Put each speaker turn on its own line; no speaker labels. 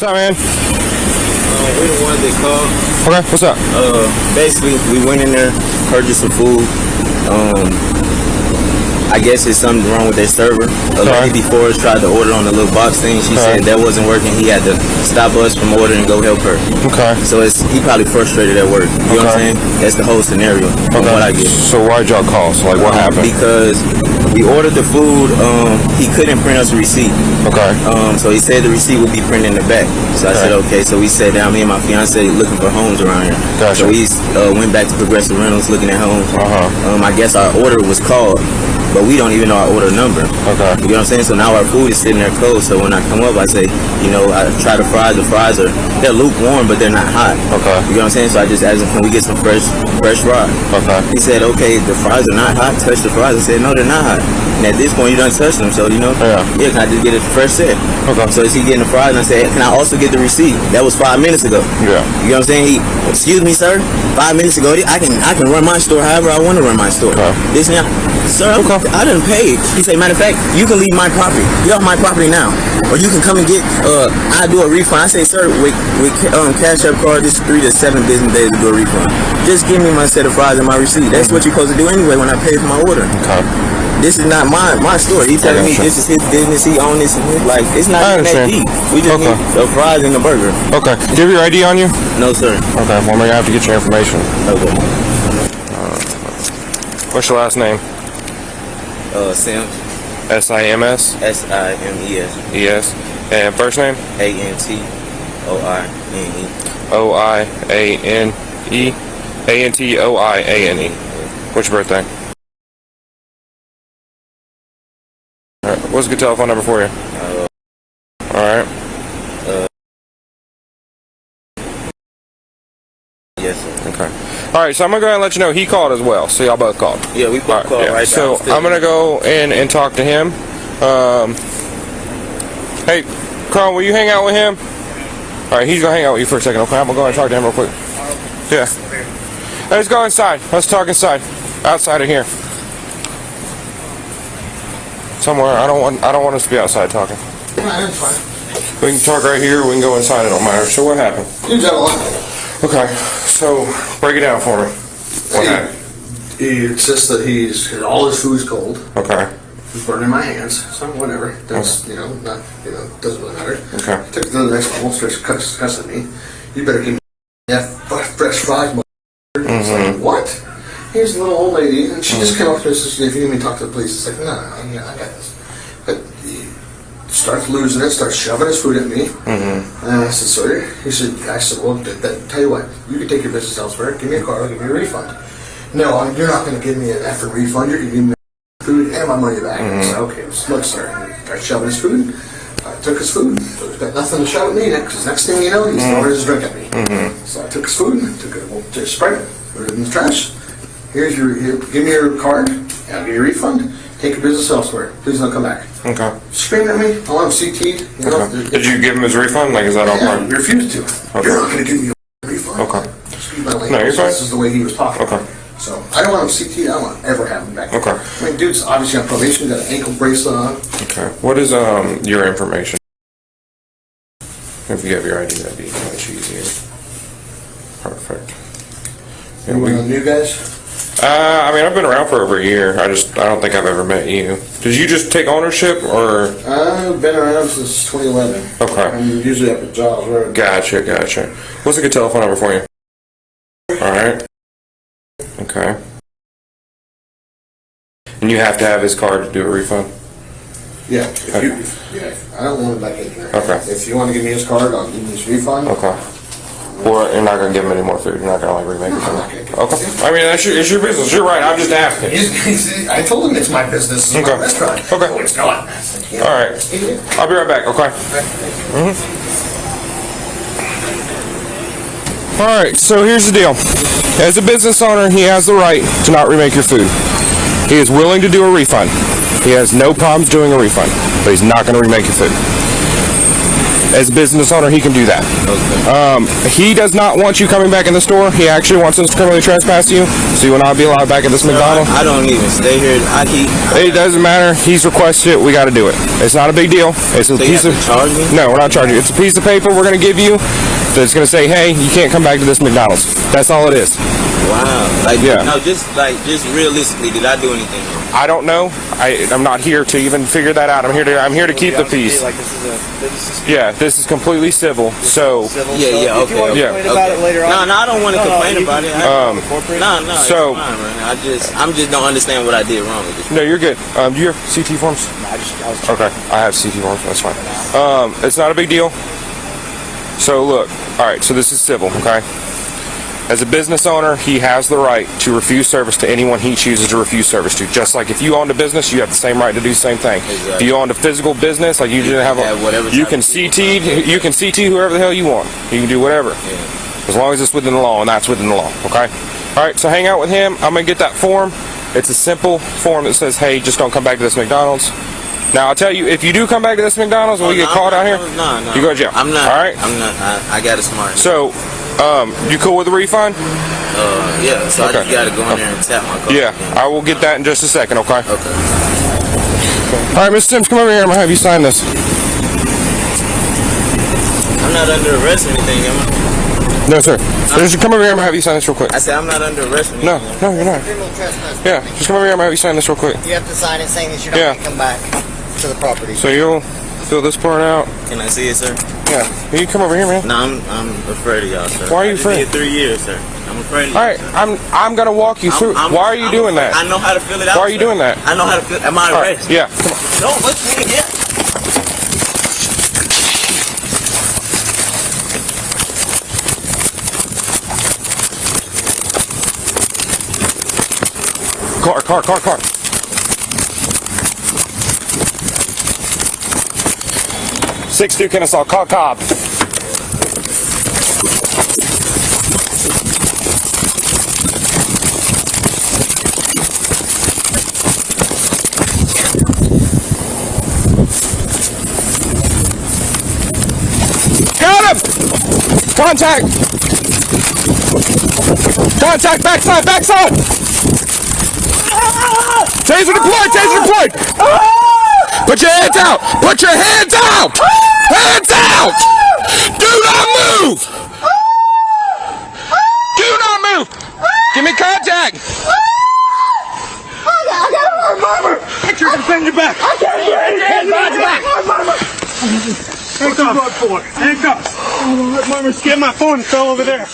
What's up, man?
We the ones that called.
Okay, what's up?
Basically, we went in there, purchased some food. I guess it's something wrong with their server. A lady before us tried to order on the little box thing. She said that wasn't working. He had to stop us from ordering and go help her.
Okay.
So he probably frustrated at work. You know what I'm saying? That's the whole scenario from what I get.
So why'd y'all call? So like what happened?
Because we ordered the food. He couldn't print us a receipt.
Okay.
So he said the receipt would be printed in the back. So I said okay. So we sat down. Me and my fiance looking for homes around here.
Gotcha.
So we went back to Progressive Rentals looking at homes. I guess our order was called, but we don't even know our order number.
Okay.
You know what I'm saying? So now our food is sitting there cold. So when I come up, I say, I try the fries. The fries they're lukewarm, but they're not hot.
Okay.
You know what I'm saying? So I just asked him, can we get some fresh fries?
Okay.
He said, okay, the fries are not hot. Touch the fries. I said, no, they're not hot. And at this point, you done touched them. So, can I just get a fresh set?
Okay.
So is he getting the fries? And I said, can I also get the receipt? That was 5 minutes ago.
Yeah.
You know what I'm saying? Excuse me, sir. 5 minutes ago, I can run my store however I want to run my store.
Okay.
This now, sir, I didn't pay. He said, matter of fact, you can leave my property. Get off my property now. Or you can come and get, I do a refund. I say, sir, with Cash App card, this 3 to 7 business days to do a refund. Just give me my set of fries and my receipt. That's what you're supposed to do anyway when I pay for my order.
Okay.
This is not my store. He telling me this is his business. He owns this. Like, it's not even that deep. We just need the fries and the burger.
Okay. Do you have your ID on you?
No, sir.
Okay. Well, I'm going to have to get your information.
Okay.
What's your last name?
Sims.
S-I-M-S?
S-I-M-E-S.
E-S. And first name?
A-N-T-O-I-N-E.
O-I-A-N-E. A-N-T-O-I-A-N-E. What's your birthday? Alright. What's a good telephone number for you? Alright.
Yes, sir.
Okay. Alright, so I'm going to go ahead and let you know he called as well. So y'all both called.
Yeah, we both called right
So I'm going to go in and talk to him. Hey, Carl, will you hang out with him? Alright, he's going to hang out with you for a second. Okay, I'm going to go and talk to him real quick. Yeah. Let's go inside. Let's talk inside. Outside of here. Somewhere. I don't want us to be outside talking.
That's fine.
We can talk right here. We can go inside. It don't matter. So what happened?
You got a lot.
Okay. So break it down for me. What happened?
He insists that all his food's cold.
Okay.
He's burning my hands. So whatever. That's not doesn't really matter.
Okay.
Took it to the next level. Starts cussing me. You better give me that fresh fries. It's like, what? Here's the little old lady, and she just came up to us and said, if you need me to talk to the police, it's like, no, I got this. But he starts losing it, starts shoving his food at me. And I said, sorry. I said, well, tell you what, you can take your business elsewhere, give me a car, I'll give you a refund. No, you're not going to give me an effing refund, you're going to give me food and my money back. I said, okay, look, sir. And he started shoving his food. I took his food, so he's got nothing to shove at me, because next thing you know, he's throwing his drink at me. So I took his food, took it to Sprite, put it in the trash. Give me your card, I'll give you a refund, take your business elsewhere. Please don't come back.
Okay.
Screaming at me, I want him CT'd.
Did you give him his refund? Like, is that all part?
He refused to.
Okay.
You're not going to give me a refund.
Okay.
Excuse my language.
No, you're fine.
This is the way he was talking.
Okay.
So, I don't want him CT'd, I don't want to ever have him back.
Okay.
I mean, dude's obviously on probation, got an ankle bracelet on.
Okay. What is your information? If you have your ID, that'd be much easier. Perfect.
You one of the new guys?
I mean, I've been around for over a year. I don't think I've ever met you. Did you just take ownership, or?
I've been around since 2011.
Okay.
I'm usually up at Giles Road.
Gotcha. What's a good telephone number for you? Alright. Okay. And you have to have his card to do a refund?
Yeah. I don't want it back in here.
Okay.
If you want to give me his card, I'll give you his refund.
Okay. Or you're not going to give him any more food? You're not going to remake it?
I'm not going to.
Okay. I mean, it's your business. You're right. I'm just asking.
I told him it's my business. It's my restaurant.
Okay.
Oh, it's not.
All right. I'll be right back. Okay. All right. So here's the deal. As a business owner, he has the right to not remake your food. He is willing to do a refund. He has no problems doing a refund, but he's not going to remake your food. As a business owner, he can do that. He does not want you coming back in the store. He actually wants us to criminally trespass you, so you will not be allowed back at this McDonald's.
I don't even stay here.
It doesn't matter. He's requested it. We got to do it. It's not a big deal. It's a piece of.
Charge me?
No, we're not charging you. It's a piece of paper we're going to give you that's going to say, hey, you can't come back to this McDonald's. That's all it is.
Wow.
Yeah.
No, just realistically, did I do anything wrong?
I don't know. I'm not here to even figure that out. I'm here to keep the peace.
Like this is
Yeah, this is completely civil. So
Yeah,
If you want to
Yeah.
complain about it later on.
No, I don't want to complain
you
about
can-
it. No,
so-
it's fine, man. I'm just don't understand what I did wrong with this.
no, you're good. Do you have CT forms?
I was
Okay, I have CT forms. That's fine. It's not a big deal. So look, all right. So this is civil, okay? As a business owner, he has the right to refuse service to anyone he chooses to refuse service to. Just like if you owned a business, you have the same right to do the same thing.
Exactly.
If you owned a physical business, like you didn't have
whatever
you
type
can
of
CT, you can CT whoever the hell you want. You can do whatever, as long as it's within the law, and that's within the law. Okay. All right. So hang out with him. I'm gonna get that form. It's a simple form that says, "Hey, just don't come back to this McDonald's." Now I'll tell you, if you do come back to this McDonald's and we get caught out here,
No.
you go to jail.
I'm not.
All right.
I'm not. I got it smart.
So, you cool with the refund?
Yeah. So
Okay.
I just got to go in there and tap my car.
Yeah, I will get that in just a second. Okay.
Okay.
All right, Mr. Sims, come over here. I'm gonna have you sign this.
I'm not under arrest or anything, am I?
No, sir. Just come over here. I'm gonna have you sign this real quick.
I said I'm not under arrest or anything.
No, you're not.
Criminal trespass.
Yeah, just come over here. I'm gonna have you sign this real quick.
You have to sign it saying that you're not
Yeah.
going to come back to the property.
So you'll fill this part out.
Can I see it, sir?
Yeah, you come over here, man.
No, I'm afraid of y'all, sir.
Why are you
I just
afraid?
did 3 years, sir. I'm afraid of
All
y'all,
right,
sir.
I'm gonna walk you through. Why are you doing that?
I know how to fill it out.
Why are you
sir.
doing that?
I know how to fill. Am I
All right,
arrested?
yeah.
No, what's in here?
Car. 6-2 Kennesaw, call Cobb. Got him! Contact! Backside! Taser deployed! Put your hands out! Hands out! Do not move! Give me contact!
Put your hands behind your back. I can't get anything behind your back. Handcuffs. Handcuffs. Mama scared my phone and fell over there.